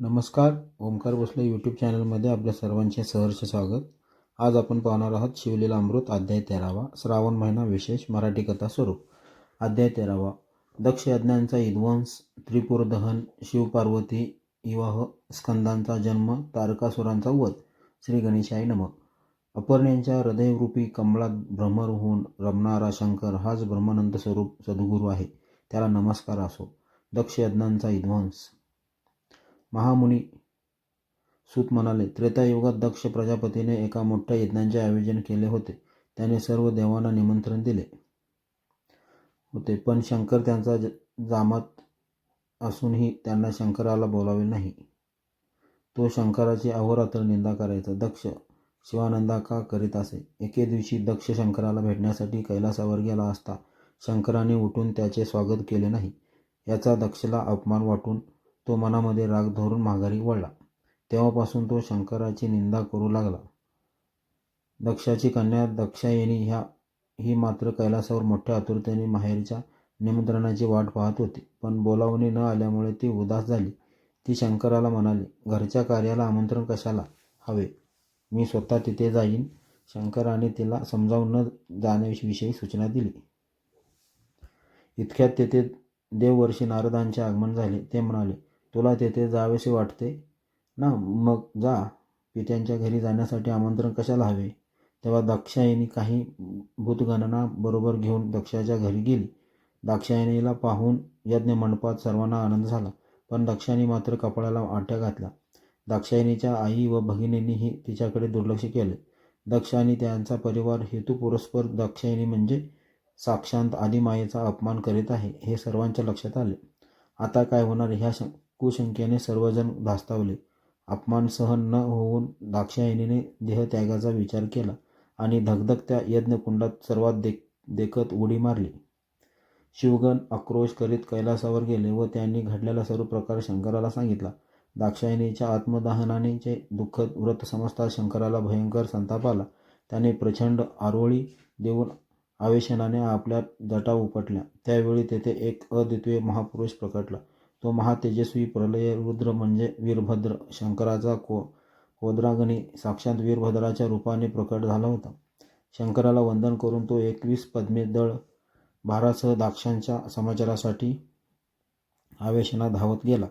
नमस्कार. ओंकार भोसले यूट्यूब चॅनलमध्ये आपल्या सर्वांचे सहर्ष स्वागत. आज आपण पाहणार आहोत शिवलीला अमृत अध्याय 13वा, श्रावण महिना विशेष मराठी कथा स्वरूप. अध्याय 13वा. दक्ष यज्ञांचा विध्वंस, त्रिपुर दहन, शिवपार्वती विवाह, स्कंदांचा जन्म, तारकासुरांचा वध. श्री गणेशाय नमः. अपर्ण्यांच्या हृदयरूपी कमळात भ्रमर होऊन रमणारा शंकर हाच ब्रह्मानंद स्वरूप सद्गुरू आहे. त्याला नमस्कार असो. दक्ष यज्ञांचा विध्वंस. महामुनी सूत म्हणाले, त्रेतायुगात दक्ष प्रजापतीने एका मोठ्या यज्ञांचे आयोजन केले होते. त्याने सर्व देवांना निमंत्रण दिले होते, पण शंकर त्यांचा जामात असूनही त्यांना शंकराला बोलावले नाही. तो शंकराची अहोरात्र निंदा करायचा. दक्ष शिवानंदा का करीत असे. एके दिवशी दक्ष शंकराला भेटण्यासाठी कैलासावर गेला असता शंकराने उठून त्याचे स्वागत केले नाही. याचा दक्षला अपमान वाटून तो मनामध्ये राग धरून माघारी वळला. तेव्हापासून तो शंकराची निंदा करू लागला. दक्षाची कन्या दक्षायनी ही मात्र कैलासावर मोठ्या आतुरतेने माहेरच्या निमंत्रणाची वाट पाहत होती, पण बोलावणे न आल्यामुळे ती उदास झाली. ती शंकराला म्हणाली, घरच्या कार्याला आमंत्रण कशाला हवे, मी स्वतः तिथे जाईन. शंकराने तिला समजावून न जाण्याविषयी सूचना दिली. इतक्यात तेथे देववर्षी नारदांचे आगमन झाले. ते म्हणाले, तुला तेथे जावेसे वाटते ना, मग जा. पित्यांच्या घरी जाण्यासाठी आमंत्रण कशाला हवे. तेव्हा दाक्षायणी काही भूतगणना बरोबर घेऊन दक्षाच्या घरी गेली. दाक्षायणीला पाहून यज्ञ मंडपात सर्वांना आनंद झाला, पण दक्षाने मात्र कपाळाला आठ्या घातल्या. दाक्षायणीच्या आई व भगिनींनीही तिच्याकडे दुर्लक्ष केले. दक्ष आणि त्यांचा परिवार हेतुपुरस्पर दाक्षायणी म्हणजे साक्षात आदिमायेचा अपमान करीत आहे हे सर्वांच्या लक्षात आले. आता काय होणार ह्या कुशंकेने सर्वजण धास्तावले. अपमान सहन न होऊन दाक्षायणीने देहत्यागाचा विचार केला आणि धगधगत्या यज्ञकुंडात सर्वात देखत उडी मारली. शिवगण आक्रोश करीत कैलासावर गेले व त्यांनी घडलेला सर्व प्रकार शंकराला सांगितला. दाक्षायणीच्या आत्मदहनाचे दुःखद व्रत समजता शंकराला भयंकर संताप आला. त्याने प्रचंड आरोळी देऊन आवेशनाने आपल्या जटा उपटल्या. त्यावेळी तेथे एक अद्वितीय महापुरुष प्रकटला. तो महातेजस्वी प्रलय रुद्र म्हणजे वीरभद्र शंकराचा कोदरागणी साक्षात वीरभद्राच्या रूपाने प्रकट झाला होता. शंकराला वंदन करून तो 21 पद्मे दळ भारासह दाक्षांच्या समाचारासाठी आवेशनात धावत गेला.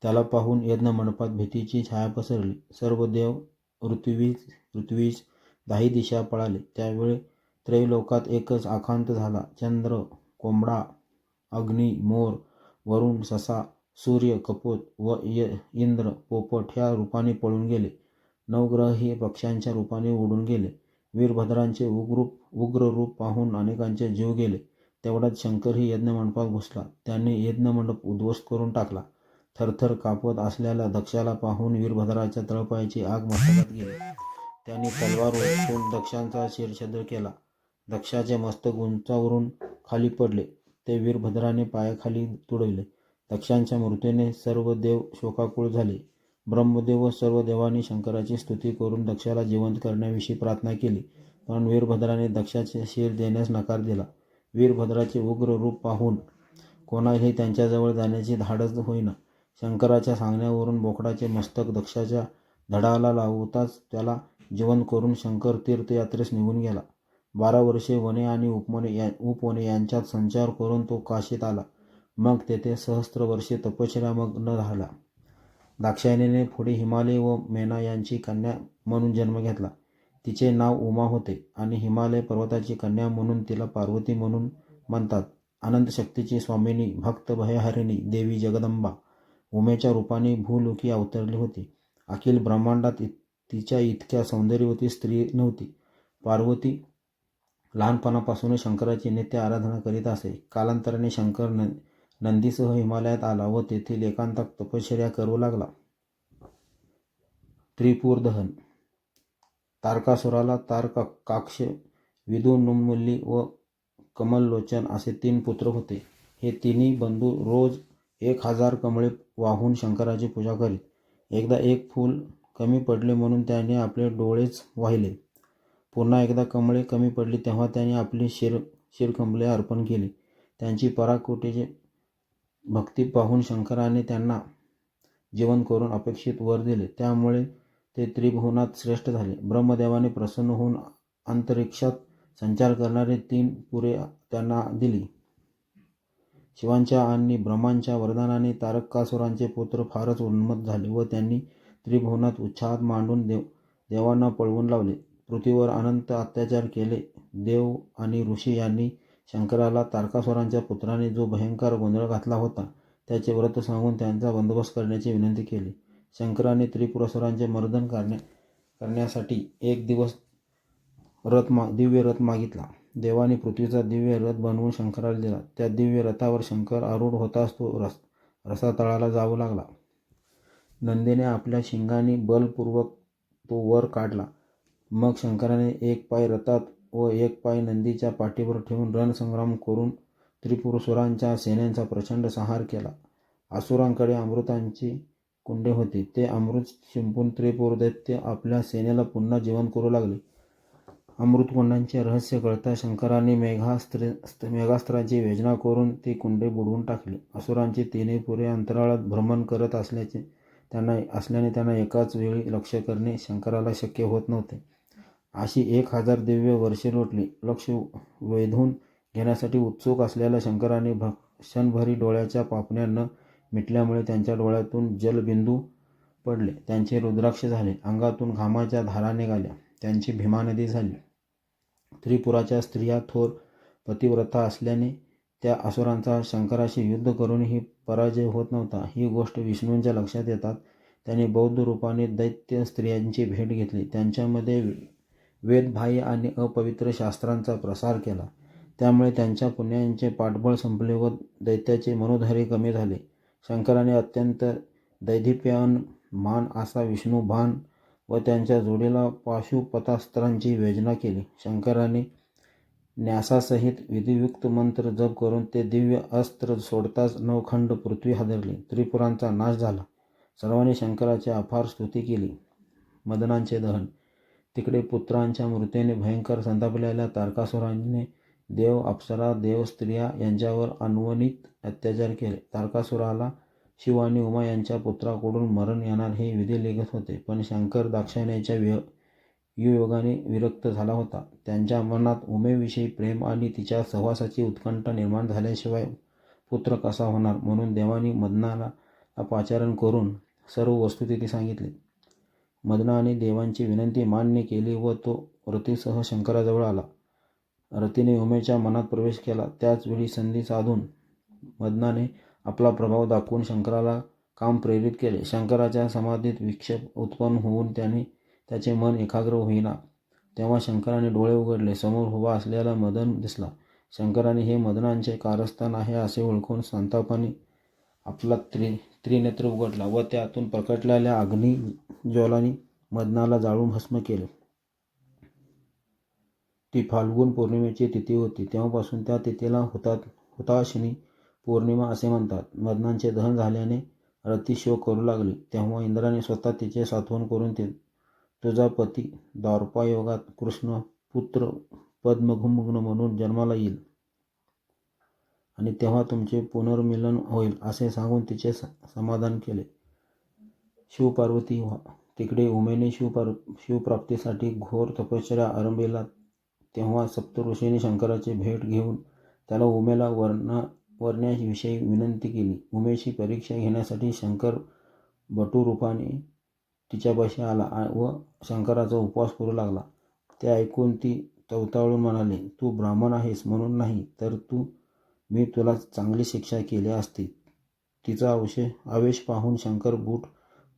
त्याला पाहून यज्ञ मंडपात भीतीची छाया पसरली. सर्व देव ऋत्विज दाही दिशा पळाले. त्यावेळी त्रैलोकात एकच आकांत झाला. चंद्र, कोंबडा, अग्नी, मोर, वरुण, ससा, सूर्य, कपोत व इंद्र, पोपट ह्या रूपाने पळून गेले. नवग्रहही पक्ष्यांच्या रूपाने उडून गेले. वीरभद्रांचे उग्र रूप पाहून अनेकांचे जीव गेले. तेवढ्यात शंकरही यज्ञमंडपात घुसला. त्याने यज्ञमंडप उद्ध्वस्त करून टाकला. थरथर कापत असलेल्या दक्षाला पाहून वीरभद्राच्या तळपायाची आग मस्तकात गेली. त्यांनी तलवार ओढून दक्षांचा शिरच्छेद केला. दक्षाचे मस्तक उंचावरून खाली पडले. ते वीरभद्राने पायाखाली तुडविले. दक्षांच्या मृत्यूने सर्व देव शोकाकुळ झाले. ब्रह्मदेव व सर्व देवांनी शंकराची स्तुती करून दक्षाला जिवंत करण्याविषयी प्रार्थना केली, पण वीरभद्राने दक्षाचे शिर देण्यास नकार दिला. वीरभद्राचे उग्र रूप पाहून कोणालाही त्यांच्याजवळ जाण्याची धाडस होईना. शंकराच्या सांगण्यावरून बोकडाचे मस्तक दक्षाच्या धडाला लावताच त्याला जिवंत करून शंकर तीर्थयात्रेस निघून गेला. 12 वर्षे वने आणि उपवने यांच्यात संचार करून तो काशीत आला. मग तेथे सहस्त्र वर्षे तपश्चर्या मग्न झाला. दाक्षायणीने पुढे हिमालय व मेना यांची कन्या म्हणून जन्म घेतला. तिचे नाव उमा होते आणि हिमालय पर्वताची कन्या म्हणून तिला पार्वती म्हणून म्हणतात. अनंत शक्तीची स्वामिनी, भक्त भयहरिणी देवी जगदंबा उमेच्या रूपाने भूलोकी अवतरली होती. अखिल ब्रह्मांडात तिच्या इतक्या सौंदर्यवती स्त्री नव्हती. पार्वती लहानपणापासूनच शंकराची नित्य आराधना करीत असे. कालांतराने शंकर नंदीसह हिमालयात आला व तेथील एकांतात तपश्चर्या करू लागला. त्रिपुर दहन. तारकासुराला तारकाक्ष, विदुनुम्मुली व कमललोचन असे 3 पुत्र होते. हे तिन्ही बंधू रोज 1000 कमळे वाहून शंकराची पूजा करीत. एकदा एक फूल कमी पडले म्हणून त्याने आपले डोळेच वाहिले. पुन्हा एकदा कमळे कमी पडली तेव्हा त्याने आपली शिरकमळे अर्पण केली. त्यांची पराकोटीची भक्ती पाहून शंकराने त्यांना जीवन करून अपेक्षित वर दिले. त्यामुळे ते त्रिभुवनात श्रेष्ठ झाले. ब्रह्मदेवाने प्रसन्न होऊन अंतरिक्षात संचार करणारे 3 पुरे त्यांना दिली. शिवांच्या आणि ब्रह्मांच्या वरदानाने तारकासुरांचे पुत्र फारच उन्मत्त झाले व त्यांनी त्रिभुवनात उत्साहात मांडून देवांना पळवून लावले. पृथ्वीवर अनंत अत्याचार केले. देव आणि ऋषी यांनी शंकराला तारकासुरांच्या पुत्राने जो भयंकर गोंधळ घातला होता त्याचे व्रत सांगून त्यांचा बंदोबस्त करण्याची विनंती केली. शंकराने त्रिपुरासुरांचे मर्दन करण्यासाठी एक दिव्य रथ मागितला. देवाने पृथ्वीचा दिव्य रथ बनवून शंकराला दिला. त्या दिव्य रथावर शंकर आरूढ होताच तो रसातळाला जाऊ लागला. नंदीने आपल्या शिंगांनी बलपूर्वक तो वर काढला. मग शंकराने एक पाय रथात व एक पाय नंदीच्या पाठीवर ठेवून रणसंग्राम करून त्रिपुरासुरांच्या सेनेचा प्रचंड संहार केला. असुरांकडे अमृतांची कुंडे होती. ते अमृत शिंपून त्रिपुरदैत्य आपल्या सेनेला पुन्हा जिवंत करू लागले. अमृतकुंडांचे रहस्य कळता शंकराने मेघास्त्राची योजना करून ती कुंडे बुडवून टाकली. असुरांची 3 पुरे अंतराळात भ्रमण करत असल्याने त्यांना एकाच वेळी लक्ष्य करणे शंकराला शक्य होत नव्हते. अशी 1000 दिव्य वर्षे लोटली. लक्ष वेधून घेण्यासाठी उत्सुक असलेल्या शंकराने क्षणभरी डोळ्याच्या पापण्या न मिटल्यामुळे त्यांच्या डोळ्यातून जलबिंदू पडले. त्यांचे रुद्राक्ष झाले. अंगातून घामाच्या धारा निघाल्या. त्यांची भीमा नदी झाली. त्रिपुराच्या स्त्रिया थोर पतिव्रता असल्याने त्या असुरांचा शंकराशी युद्ध करूनही पराजय होत नव्हता. ही गोष्ट विष्णूंच्या लक्षात येतात त्यांनी बौद्ध रूपाने दैत्य स्त्रियांची भेट घेतली. त्यांच्यामध्ये वेदबाह्य आणि अपवित्र शास्त्रांचा प्रसार केला. त्यामुळे त्यांच्या पुण्यांचे पाठबळ संपले व दैत्याचे मनोधैर्य कमी झाले. शंकराने अत्यंत दैदिप्यमान असा विष्णुबाण व त्यांच्या जोडीला पाशुपतास्त्रांची योजना केली. शंकराने न्यासासहित विधियुक्त मंत्र जप करून ते दिव्य अस्त्र सोडताच 9 खंड पृथ्वी हादरली. त्रिपुरांचा नाश झाला. सर्वांनी शंकराची अपार स्तुती केली. मदनांचे दहन. तिकडे पुत्रांच्या मृत्यूने भयंकर संतापलेल्या तारकासुराने देव, अप्सरा, देव स्त्रिया यांच्यावर अनवणित अत्याचार केले. तारकासुराला शिव आणि उमा यांच्या पुत्राकडून मरण येणार हे विधी लिखत होते. पण शंकर दाक्षायण्याच्या योगाने विरक्त झाला होता. त्यांच्या मनात उमेविषयी प्रेम आणि तिच्या सहवासाची उत्कंठा निर्माण झाल्याशिवाय पुत्र कसा होणार म्हणून देवानी मदनाला पाचारण करून सर्व वस्तुस्थिती सांगितली. मदनाने देवांची विनंती मान्य केली व तो रतीसह शंकराजवळ आला. रतीने उमेच्या मनात प्रवेश केला. त्याच वेळी संधी साधून मदनाने आपला प्रभाव दाखवून शंकराला काम प्रेरित केले. शंकराच्या समाधीत विक्षेप उत्पन्न होऊन त्याचे मन एकाग्र होईना. तेव्हा शंकराने डोळे उघडले. समोर उभा असलेला मदन दिसला. शंकराने हे मदनांचे कारस्थान आहे असे ओळखून संतापाने आपला त्रिनेत्र उघडला व त्यातून प्रकटलेल्या अग्निज्वालांनी मदनाला जाळून भस्म केले. ती फाल्गुन पौर्णिमेची तिथी होती. तेव्हापासून त्या तिथीला हुताशनी पौर्णिमा असे म्हणतात. मदनांचे दहन झाल्याने रती शोक करू लागली. तेव्हा इंद्राने स्वतः तिचे सांत्वन करून तुझा पती द्वापरयुगात कृष्ण पुत्र पद्मभूमग्न म्हणून जन्माला येईल आणि तेव्हा तुमचे पुनर्मिलन होईल असे सांगून तिचे समाधान केले. शिवपार्वती तिकडे उमेने शिवप्राप्तीसाठी घोर तपश्चर्या आरंभिला. तेव्हा सप्तऋषींनी शंकराची भेट घेऊन त्याला उमेला वरण्याविषयी विनंती केली. उमेची परीक्षा घेण्यासाठी शंकर बटूरूपाने तिच्यापाशी आला व शंकराचा उपवास करू लागला. ते ऐकून ती तवताळून म्हणाली, तू ब्राह्मण आहेस म्हणून नाही तर मी तुला चांगली शिक्षा केली असती. तिचा आवेश पाहून शंकर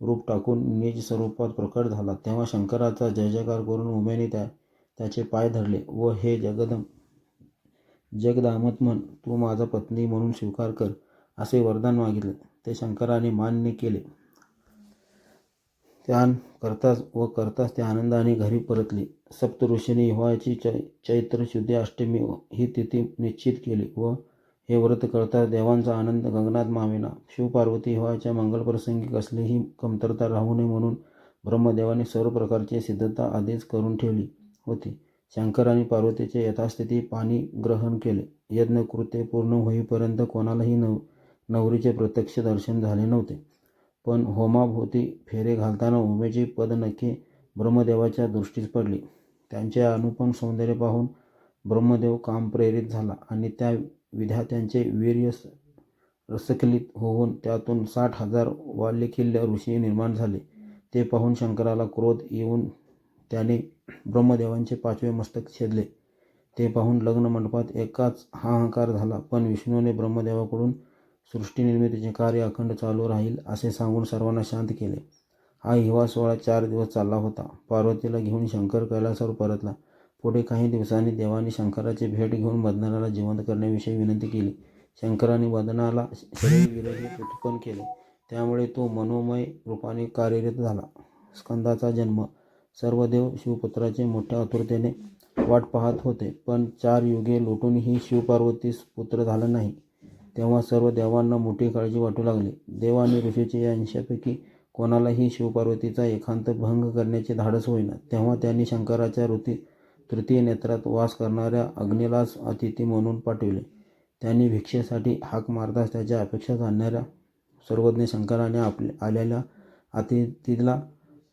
रूप टाकून निज स्वरूपात प्रकट झाला. तेव्हा शंकराचा जयजयकार करून उमेने त्याचे पाय धरले व हे जगदात्मन तू माझा पत्नी म्हणून स्वीकार कर असे वरदान मागितले. ते शंकराने मान्य केले. करताच ते आनंदाने घरी परतले. सप्तऋषींनी हिवाळ्याची चैत्र शुद्ध अष्टमी ही तिथी निश्चित केली व हे व्रत करता देवांचा आनंद गगनात मावेना. शिवपार्वती हिवाळ्याच्या मंगलप्रसंगी कसलीही कमतरता राहू नये म्हणून ब्रह्मदेवाने सर्व प्रकारची सिद्धता आधीच करून ठेवली होती. शंकर आणि पार्वतीचे यथास्थिती पाणी ग्रहण केले. यज्ञकृत्य पूर्ण होईपर्यंत कोणालाही नवरीचे प्रत्यक्ष दर्शन झाले नव्हते. पण होमाभोवती फेरे घालताना उमेची पदनखे ब्रह्मदेवाच्या दृष्टीस पडली. त्यांचे अनुपम सौंदर्य पाहून ब्रह्मदेव कामप्रेरित झाला आणि त्या विधात्यांचे वीर्य रसकलित होऊन त्यातून 60,000 वाल्यखिल्य ऋषी निर्माण झाले. ते पाहून शंकराला क्रोध येऊन त्याने ब्रह्मदेवांचे 5वे मस्तक छेदले. ते पाहून लग्न मंडपात एकाच हाहाकार झाला. पण विष्णूने ब्रह्मदेवाकडून सृष्टीनिर्मितीचे कार्य अखंड चालू राहील असे सांगून सर्वांना शांत केले. हा हिवाळ सोहळा 4 दिवस चालला होता. पार्वतीला घेऊन शंकर कैलासावर परतला. पुढे काही दिवसांनी देवाने शंकराची भेट घेऊन मदनाला जिवंत करण्याविषयी विनंती केली. शंकराने मदनाला शरीरविरहित उत्पन्न केले. त्यामुळे तो मनोमय रूपाने कार्यरत झाला. स्कंदाचा जन्म. सर्व देव शिवपुत्राचे मोठ्या आतुरतेने वाट पाहत होते. पण 4 युगे लोटूनही शिवपार्वतीस पुत्र झाला नाही. तेव्हा सर्व देवांना मोठी काळजी वाटू लागली. देव आणि ऋषीचे यांच्यापैकी कोणालाही शिवपार्वतीचा एकांत भंग करण्याचे धाडस होईना. तेव्हा त्यांनी शंकराच्या तृतीय नेत्रात वास करणाऱ्या अग्नीलाच अतिथी म्हणून पाठविले. त्यांनी भिक्षेसाठी हाक मारताच त्याच्या अपेक्षा जाणणाऱ्या सर्वज्ञ शंकराने आलेल्या अतिथीला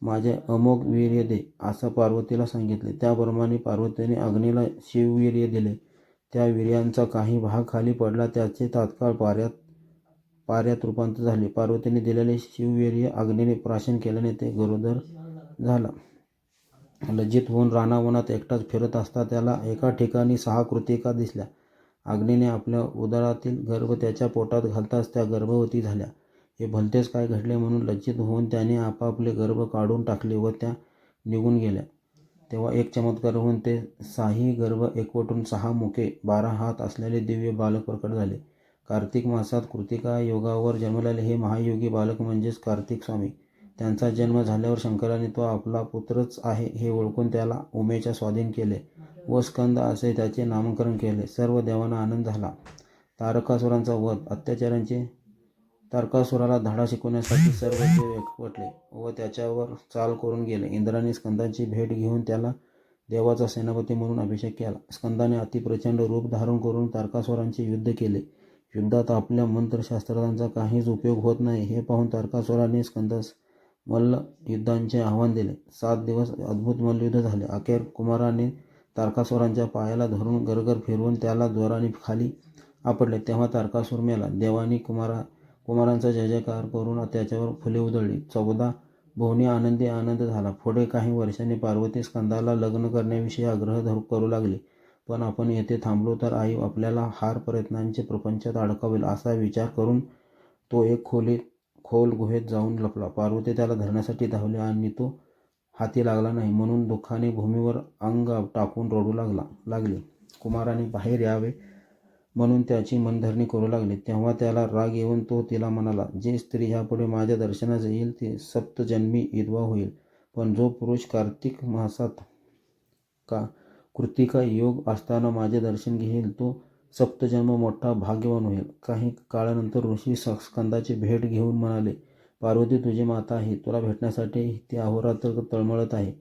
माझे अमोघ वीर्य दे असं पार्वतीला सांगितले. त्याप्रमाणे पार्वतीने अग्नीला शिववीर्य दिले. त्या वीर्यांचा काही भाग खाली पडला. त्याचे तात्काळ पाऱ्यात रूपांतर झाले. पार्वतीने दिलेले शिववीर्य अग्नीने प्राशन केल्याने ते गरोदर झाला. लज्जित होऊन रानावनात एकटाच फिरत असता त्याला एका ठिकाणी 6 कृतिका दिसल्या. अग्नीने आपल्या उदरातील गर्भ त्याच्या पोटात घालताच त्या गर्भवती झाल्या. हे भलतेच काय घडले म्हणून लज्जित होऊन त्याने आपापले गर्भ काढून टाकले व त्या निघून गेल्या. तेव्हा एक चमत्कार होऊन ते 6ही गर्भ एकवटून 6 मुखे 12 हात असलेले दिव्य बालक प्रकट झाले. कार्तिक मासात कृतिका योगावर जन्मलेले हे महायोगी बालक म्हणजेच कार्तिक स्वामी. त्यांचा जन्म झाल्यावर शंकराने तो आपला पुत्रच आहे हे ओळखून त्याला उमेच्या स्वाधीन केले व स्कंद असे त्याचे नामकरण केले. सर्व देवांना आनंद झाला. तारकासुरांचा वध. अत्याचारांचे तारकासुराला धडा शिकवण्यासाठी सर्व देव एकवटले व त्याच्यावर चाल करून गेले. इंद्राने स्कंदाची भेट घेऊन त्याला देवाचा सेनापती म्हणून अभिषेक केला. स्कंदाने अतिप्रचंड रूप धारण करून तारकासुरांचे युद्ध केले. युद्धात आपल्या मंत्रशास्त्रांचा काहीच उपयोग होत नाही हे पाहून तारकासुराने स्कंदास मल्ल युद्धांचे आव्हान दिले. 7 दिवस अद्भुत मल्लयुद्ध झाले. अखेर कुमाराने तारकासुरांच्या पायाला धरून गरगर फिरवून त्याला जोराने खाली आपटले. तेव्हा तारकासुर मेला. देवांनी कुमारांचा जय जयकार करून त्याच्यावर फुले उधळली. 14 भुवनी आनंदी आनंद झाला. पुढे काही वर्षांनी पार्वती स्कंदाला लग्न करण्याविषयी आग्रह करू लागली. पण आपण येथे थांबलो तर आई आपल्याला हार प्रयत्नांचे प्रपंचात अडकवेल असा विचार करून तो एक खोल गुहेत जाऊन लपला. पार्वती त्याला धरण्यासाठी धावली आणि तो हाती लागला नाही म्हणून दुःखाने भूमीवर अंग टाकून रडू लागली. कुमाराने बाहेर यावे म्हणून त्याची मनधरणी करू लागली. तेव्हा त्याला राग येऊन तो तिला म्हणाला, जी स्त्री ह्यापुढे माझ्या दर्शनास येईल ती सप्तजन्मी विधवा होईल. पण जो पुरुष कार्तिक मासात कृतिका योग असताना माझे दर्शन घेईल तो सप्तजन्म मोठा भाग्यवान होईल. काही काळानंतर ऋषी स्कंदाची भेट घेऊन म्हणाले, पार्वती तुझी माता आहे. तुला भेटण्यासाठी ती अहोरात्र तळमळत आहे.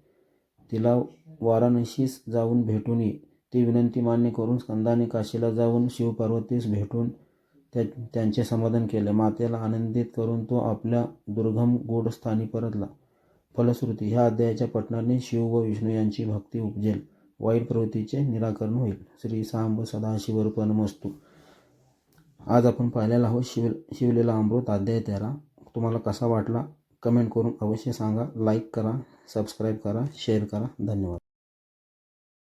तिला वाराणसीस जाऊन भेटून ये. ती विनंती मान्य करून स्कंदाने काशीला जाऊन शिवपार्वतीस भेटून त्यांचे समाधान केले. मातेला आनंदित करून तो आपल्या दुर्गम गूढ स्थानी परतला. फलश्रुती. ह्या अध्यायाच्या पठणाने शिव व विष्णू यांची भक्ती उपजेल. वाईट प्रवृत्तीचे निराकरण होईल. श्री सांब सदाशिवर्पणमस्तु. आज आपण पाहिलेला आहोत शिवलीला अमृत अध्याय 13. तुम्हाला कसा वाटला कमेंट करून अवश्य सांगा. लाईक करा, सबस्क्राईब करा, शेअर करा. धन्यवाद.